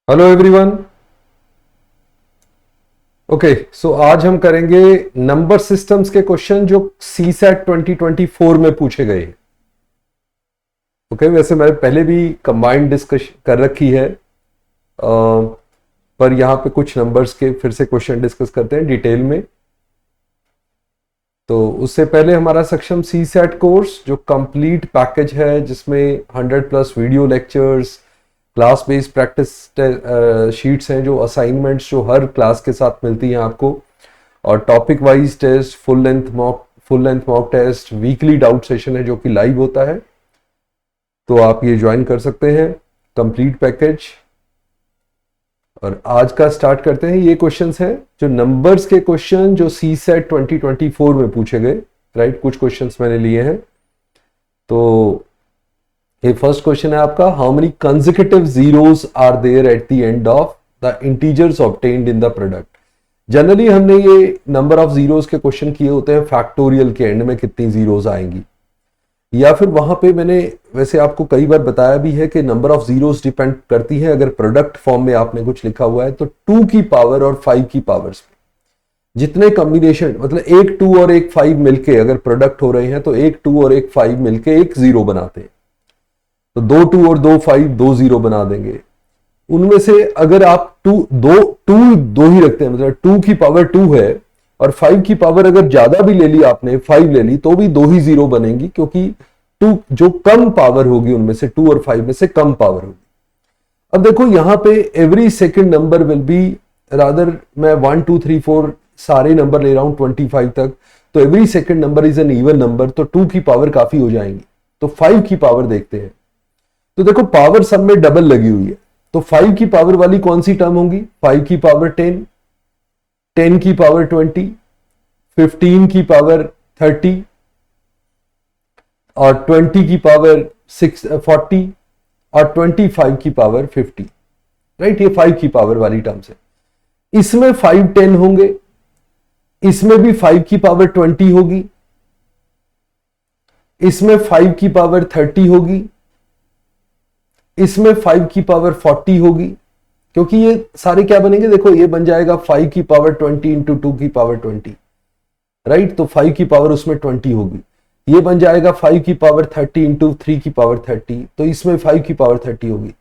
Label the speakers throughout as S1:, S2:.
S1: Hello everyone. Okay, सो आज हम करेंगे नंबर सिस्टम्स के क्वेश्चन जो सी सेट 2024 में पूछे गए। ओके, वैसे मैंने पहले भी कंबाइंड डिस्कस कर रखी है, पर यहाँ पे कुछ नंबर्स के फिर से क्वेश्चन डिस्कस करते हैं डिटेल में। तो उससे पहले हमारा सक्षम सी सेट कोर्स जो कंप्लीट पैकेज है, जिसमें 100+ video lectures, class based practice sheets हैं, जो असाइनमेंट्स जो हर क्लास के साथ मिलती हैं आपको, और topic wise test, full length mock test, weekly doubt session है जो कि लाइव होता है। तो आप ये ज्वाइन कर सकते हैं कंप्लीट पैकेज। और आज का स्टार्ट करते हैं। ये क्वेश्चंस हैं जो नंबर्स के क्वेश्चन जो सी सेट 2024 में पूछे गए। राइट, कुछ क्वेश्चंस मैंने लिए हैं। तो ये फर्स्ट क्वेश्चन है आपका, how many consecutive zeros are there at the end of the integers obtained in the product. Generally हमने ये नंबर ऑफ जीरोस के क्वेश्चन किए होते हैं फैक्टोरियल के एंड में कितनी जीरोस आएंगी, या फिर वहां पे मैंने वैसे आपको कई बार बताया भी है कि नंबर ऑफ जीरोस डिपेंड करती है, अगर प्रोडक्ट फॉर्म में आपने कुछ लिखा हुआ है तो 2 की पावर और 5 की पावर्स पे जितने कॉम्बिनेशन, मतलब एक 2 और एक 5 मिलके अगर प्रोडक्ट हो रहे हैं तो एक 2 और एक 5 मिलके एक जीरो बनाते हैं। तो 2 2 और 2 5 2 जीरो बना देंगे। उनमें से अगर आप 2 ही रखते हैं, मतलब 2 की पावर 2 है और 5 की पावर अगर ज्यादा भी ले ली आपने, 5 ले ली, तो भी 2 ही जीरो बनेंगी, क्योंकि 2 जो कम पावर होगी उनमें से, 2 और 5 में से कम पावर होगी। अब देखो यहां पे every second number will be, rather मैं 1 2 3 4 सारे नंबर ले रहा हूं 25 तक, तो every second number is an even number, तो 2 की पावर काफी हो जाएंगी। तो 5 की पावर देखते हैं। तो देखो पावर सब में डबल लगी हुई है, तो 5 की पावर वाली कौन सी टर्म होंगी? 5 की पावर 10, 10 की पावर 20, 15 की पावर 30 और 20 की पावर 40 और 25 की पावर 50। राइट, ये 5 की पावर वाली टर्म्स है। इसमें 5 10 होंगे, इसमें भी 5 की पावर 20 होगी, इसमें 5 की पावर 30 होगी, इसमें 5 की पावर 40 होगी, क्योंकि ये सारे क्या बनेंगे, देखो ये बन जाएगा 5 की पावर 20 इंटू 2 की पावर 20। राइट, तो 5 की पावर उसमें 20 होगी। ये बन जाएगा 5 की पावर 30 इंटू 3 की पावर 30, तो इसमें 5 की पावर 30 होगी।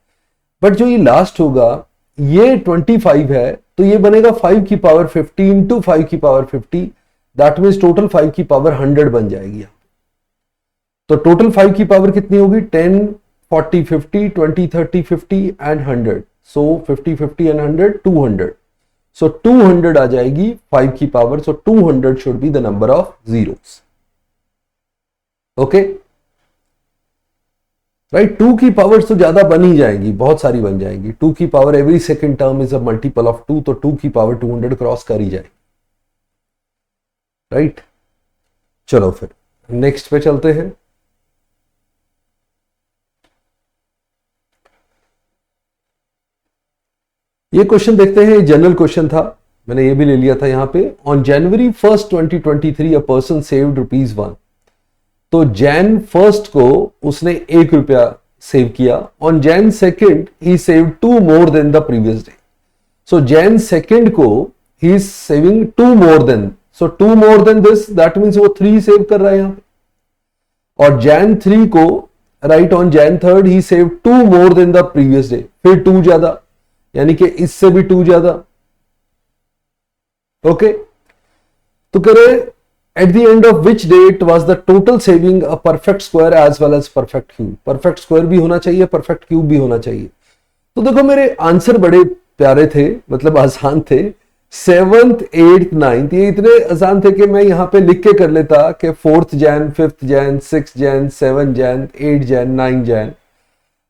S1: बट जो ये लास्ट होगा ये 25 है, तो ये बनेगा 5 की पावर 50 इंटू 5 की पावर 50, दैट मीन्स टोटल 5 की पावर 100 बन जाएगी। तो टोटल 5 की पावर कितनी होगी? 10 40 50 20 30 50 एंड 100। So 50 50 and 100 200। सो 200 आ जाएगी 5 की power. So 200 should be the number of zeros. Okay, right. 2 की पावर तो ज्यादा बन ही जाएंगी, बहुत सारी बन जाएंगी। 2 की power every second term is a multiple of 2, तो 2 की पावर 200 क्रॉस कर ही जाएगी। राइट, चलो फिर नेक्स्ट पे चलते हैं। ये क्वेश्चन देखते हैं, जनरल क्वेश्चन था, मैंने ये भी ले लिया था यहां पे। On January 1 2023 a person saved ₹1। तो जैन 1 को उसने ₹1 सेव किया। ऑन जैन 2 ही saved 2 more than the previous day. So Jan 2 को ही is saving 2 more than, so 2 more than this, that means वो 3 सेव कर रहा है यहां पे। और जैन 3 को, right, on Jain 3 he save 2 more than the previous day, फिर 2 ज्यादा, यानी कि इससे भी 2 ज्यादा। ओके, तो कह रहे at the end of which date was the total saving a perfect square as well as perfect cube. Perfect square भी होना चाहिए, परफेक्ट क्यूब भी होना चाहिए। तो देखो मेरे आंसर बड़े प्यारे थे, मतलब आसान थे। 7th 8th 9th ये इतने आसान थे कि मैं यहां पे लिख के कर लेता कि 4th Jain, 5th Jain, 6th Jain, 7th Jain, 8th Jain, 9th Jain.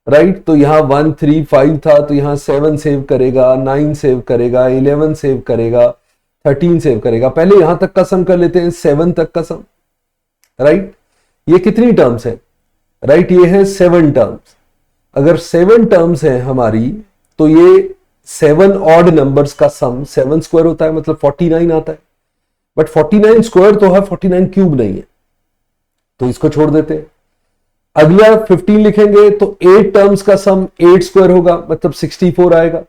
S1: Right, तो यहां 1 3 5 था, तो यहां 7 सेव करेगा, 9 सेव करेगा, 11 सेव करेगा, 13 सेव करेगा। पहले यहां तक का सम कर लेते हैं, 7 तक का सम। राइट, ये कितनी टर्म्स है? राइट, ये है 7 टर्म्स। अगर 7 टर्म्स है हमारी, तो ये 7 ऑड नंबर्स का सम 7 स्क्वायर होता है, मतलब 49 आता है। बट 49 स्क्वायर तो है, 49 क्यूब नहीं है, तो इसको छोड़ देते हैं। अगला 15 लिखेंगे तो 8 टर्म्स का सम 8 स्क्वायर होगा, मतलब 64 आएगा।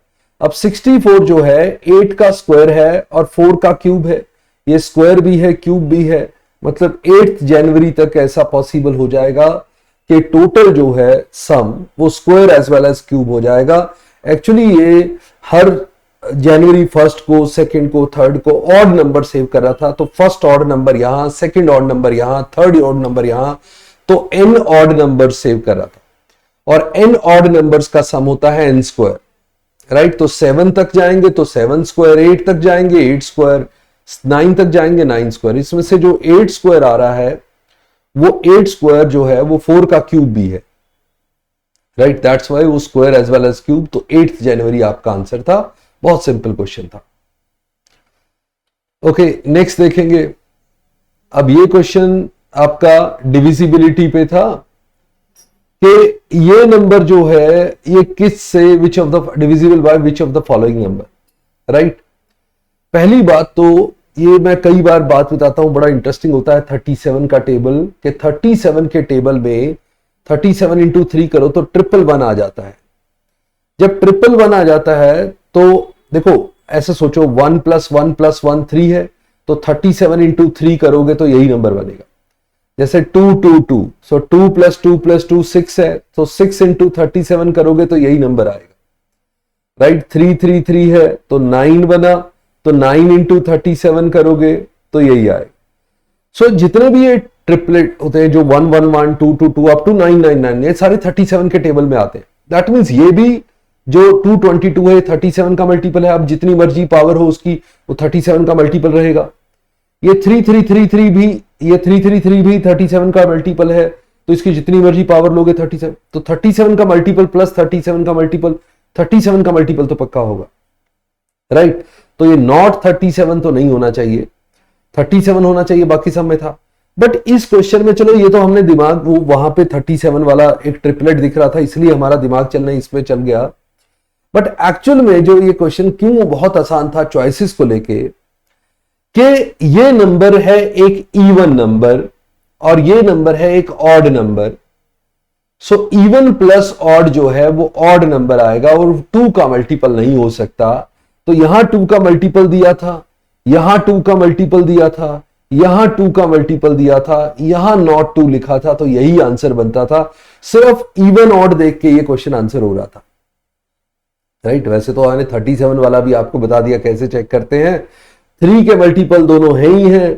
S1: अब 64 जो है 8 का स्क्वायर है और 4 का क्यूब है, ये स्क्वायर भी है क्यूब भी है, मतलब 8 जनवरी तक ऐसा पॉसिबल हो जाएगा कि टोटल जो है सम वो square as well as cube हो जाएगा। एक्चुअली ये हर जनवरी 1 को, 2 को, 3 को ऑड नंबर सेव कर रहा था, तो फर्स्ट ऑड नंबर यहां, सेकंड ऑड नंबर यहां, थर्ड ऑड नंबर यहां, तो n ऑड नंबर सेव कर रहा था और n ऑड नंबर्स का सम होता है n स्क्वायर, राइट। तो 7 तक जाएंगे तो 7 स्क्वायर, 8 तक जाएंगे 8 स्क्वायर, 9 तक जाएंगे 9 स्क्वायर। इसमें से जो 8 स्क्वायर आ रहा है वो 8 स्क्वायर जो है वो 4 का क्यूब भी है, राइट, दैट्स वाई वो square as well as cube. तो 8 जनवरी आपका आंसर था, बहुत सिंपल क्वेश्चन था। ओके, नेक्स्ट देखेंगे। अब ये क्वेश्चन आपका डिविजिबिलिटी पे था कि ये नंबर जो है ये किस से, which of the divisible by which of the following number, right. पहली बात तो ये मैं कई बार बात बताता हूं, बड़ा इंटरेस्टिंग होता है 37 का टेबल, कि 37 के टेबल में 37 इंटू 3 करो तो 111 आ जाता है। जब 111 आ जाता है तो देखो ऐसे सोचो 1 + 1 + 1 3 है, तो 37 इंटू 3 करोगे तो यही नंबर बनेगा। जैसे 2 2 2, सो 2 + 2 + 2 6 है, तो 6 इंटू 37 करोगे तो यही नंबर आएगा, राइट। 3 3 3 है तो 9 बना, तो 9 इंटू 37 करोगे तो यही आएगा। सो जितने भी ये ट्रिपलेट होते हैं जो 1 1 1 2 2 2 अप टू 9 9 9, ये सारे 37 के टेबल में आते हैं। दैट मीन्स ये भी जो 222 है 37 का मल्टीपल है, अब जितनी मर्जी पावर हो उसकी वो 37 का मल्टीपल रहेगा। ये 3333 भी, ये 333 भी 37 का मल्टीपल है, तो इसकी जितनी मर्जी पावर लोगे 37, तो 37 का मल्टीपल प्लस 37 का मल्टीपल, 37 का मल्टीपल तो पक्का होगा, राइट। तो ये नॉट 37 तो नहीं होना चाहिए, 37 होना चाहिए, बाकी सब में था। बट इस क्वेश्चन में चलो ये तो हमने दिमाग, वो वहां पे 37 वाला एक ट्रिपलेट दिख रहा था इसलिए हमारा दिमाग चलना इसमें चल गया। बट एक्चुअल में जो ये क्वेश्चन क्यों बहुत आसान था चॉइसेस को लेके, कि ये नंबर है एक इवन नंबर और ये नंबर है एक odd number. So even plus odd जो है वो ऑड नंबर आएगा और 2 का मल्टीपल नहीं हो सकता। तो यहां 2 का मल्टीपल दिया था, यहां 2 का मल्टीपल दिया था, यहां 2 का मल्टीपल दिया था, यहां नॉट 2 लिखा था, तो यही आंसर बनता था। सिर्फ इवन ऑड देख के ये क्वेश्चन आंसर हो रहा था, राइट। वैसे तो मैंने 37 वाला भी आपको बता दिया कैसे चेक करते हैं। 3 के मल्टीपल दोनों है ही हैं,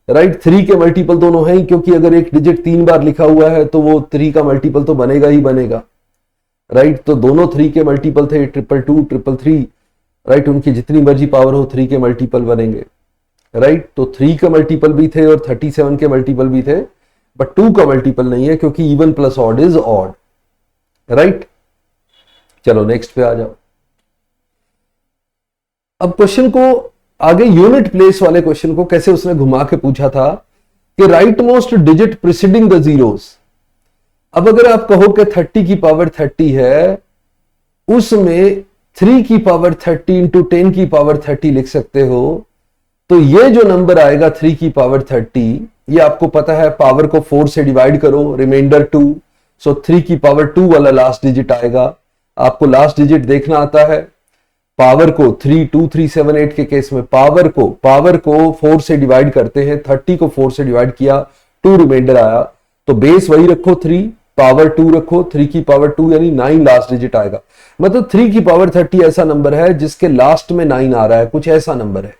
S1: राइट, 3 के मल्टीपल दोनों हैं ही, क्योंकि अगर एक डिजिट 3 बार लिखा हुआ है तो वो 3 का मल्टीपल तो बनेगा ही बनेगा, राइट। तो दोनों 3 के मल्टीपल थे, 222 333, राइट, उनकी जितनी मर्जी पावर हो 3 के मल्टीपल बनेंगे, राइट। तो 3 के मल्टीपल भी थे और 37 के मल्टीपल भी थे, बट 2 का मल्टीपल नहीं है क्योंकि even plus odd is odd, right. चलो नेक्स्ट पे आ जाओ। अब क्वेश्चन को आगे यूनिट प्लेस वाले क्वेश्चन को कैसे उसने घुमा के पूछा था कि right most digit preceding the zeros. अब अगर आप कहो कि 30 की पावर 30 है, उसमें 3 की पावर 30 इंटू 10 की पावर 30 लिख सकते हो, तो ये जो नंबर आएगा 3 की पावर 30, ये आपको पता है पावर को 4 से डिवाइड करो, रिमाइंडर 2, सो 3 की पावर 2 वाला लास्ट डिजिट आएगा। आपको लास्ट डिजिट देखना आता है, पावर को 3 2 3 7 8 के केस में पावर को 4 से डिवाइड करते हैं, 30 को 4 से डिवाइड किया, 2 रिमाइंडर आया, तो बेस वही रखो 3, पावर 2 रखो, 3 की पावर 2 यानी 9 लास्ट डिजिट आएगा। मतलब 3 की पावर 30 ऐसा नंबर है जिसके लास्ट में 9 आ रहा है, कुछ ऐसा नंबर है।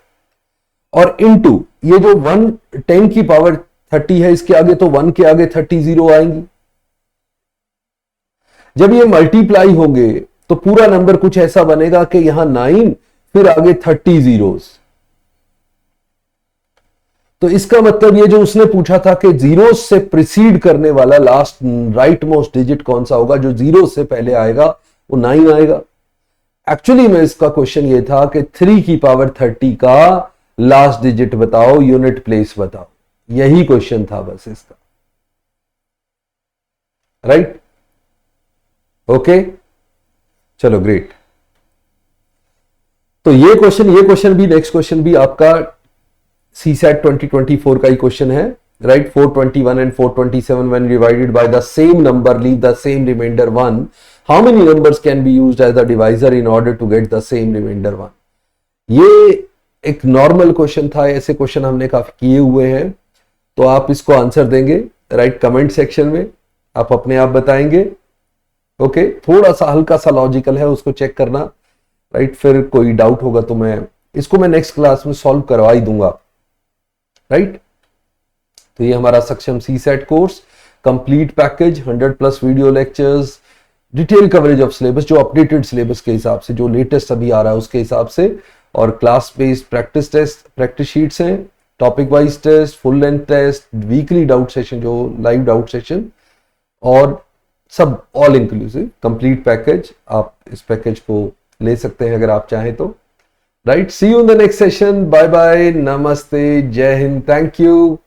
S1: और इनटू ये जो 1 10 की पावर 30 है, इसके आगे तो 1 के आगे 30 जीरो आएंगी। जब ये मल्टीप्लाई होंगे तो पूरा नंबर कुछ ऐसा बनेगा कि यहां 9 फिर आगे 30 जीरोस। तो इसका मतलब ये जो उसने पूछा था कि जीरो से प्रिसीड करने वाला लास्ट राइट मोस्ट डिजिट कौन सा होगा, जो जीरो से पहले आएगा वो 9 आएगा। एक्चुअली में इसका क्वेश्चन ये था कि 3 की पावर 30 का लास्ट डिजिट बताओ, यूनिट प्लेस बताओ, यही क्वेश्चन था बस इसका, राइट। ओके, चलो ग्रेट। तो ये क्वेश्चन भी, नेक्स्ट क्वेश्चन भी आपका CSAT 2024 का ही क्वेश्चन है, right. 421 and 427 when divided by the same number leave the same remainder 1, how many numbers can be used as a divisor in order to get the same remainder one. ये एक normal question था, ऐसे question हमने काफी किए हुए हैं, तो आप इसको आंसर देंगे राइट कमेंट सेक्शन में, आप अपने आप बताएंगे। ओके, थोड़ा सा हल्का सा लॉजिकल है, उसको चेक करना राइट। फिर कोई डाउट होगा तो मैं इसको नेक्स्ट क्लास में सॉल्व करवा ही दूंगा राइट। तो ये हमारा Saksham CSAT course complete package, 100+ video lectures, detail coverage of syllabus, जो अपडेटेड सिलेबस के हिसाब से, जो लेटेस्ट अभी आ रहा है उसके हिसाब से, और class based practice test, practice sheets हैं, topic wise test, full length test, weekly doubt session जो लाइव डाउट सेशन, और सब ऑल इंक्लूसिव कंप्लीट पैकेज। आप इस पैकेज को ले सकते हैं अगर आप चाहें तो right. See you in the next session, bye bye, नमस्ते, जय हिंद, थैंक यू।